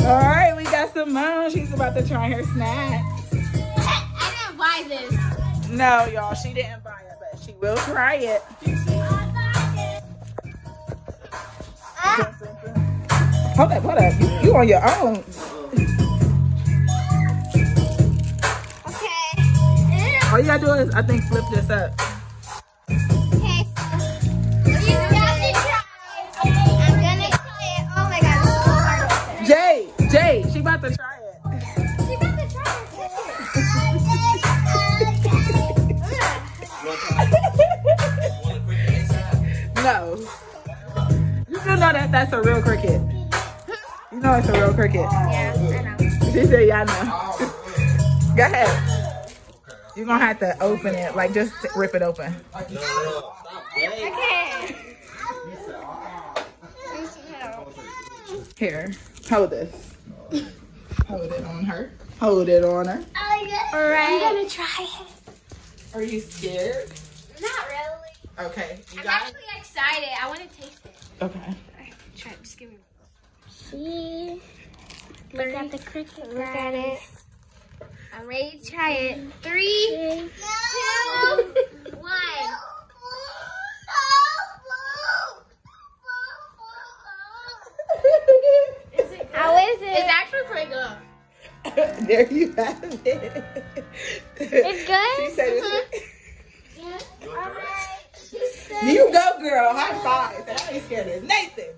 All right, we got Simone. She's about to try her snacks. I didn't buy this. No, y'all, she didn't buy it, but she will try it. Hold up. You on your own. Okay. All you gotta do is, I think, flip this up. Okay, so you got to try. I'm gonna try it. Oh my god, this is so hard. Jay, she about to try it. She got to try it. No. You do know that that's a real cricket. You know it's a real cricket. Yeah, I know. She said, yeah, I know. Go ahead. You're gonna have to open it, like just rip it open. Okay. Here, hold this. Hold it on her. Hold it on her. Alright. I'm gonna try it. Are you scared? Not really. Okay. I'm actually excited. I want to taste it. Okay. Alright, try it. Just give me one. Look at the cricket. Look at it. I'm ready to try it. 3, 2, 1. How is it? It's actually pretty good. There you have it. It's good? She said it's Yeah. Alright. You go, girl. High five. I ain't scared of Nathan.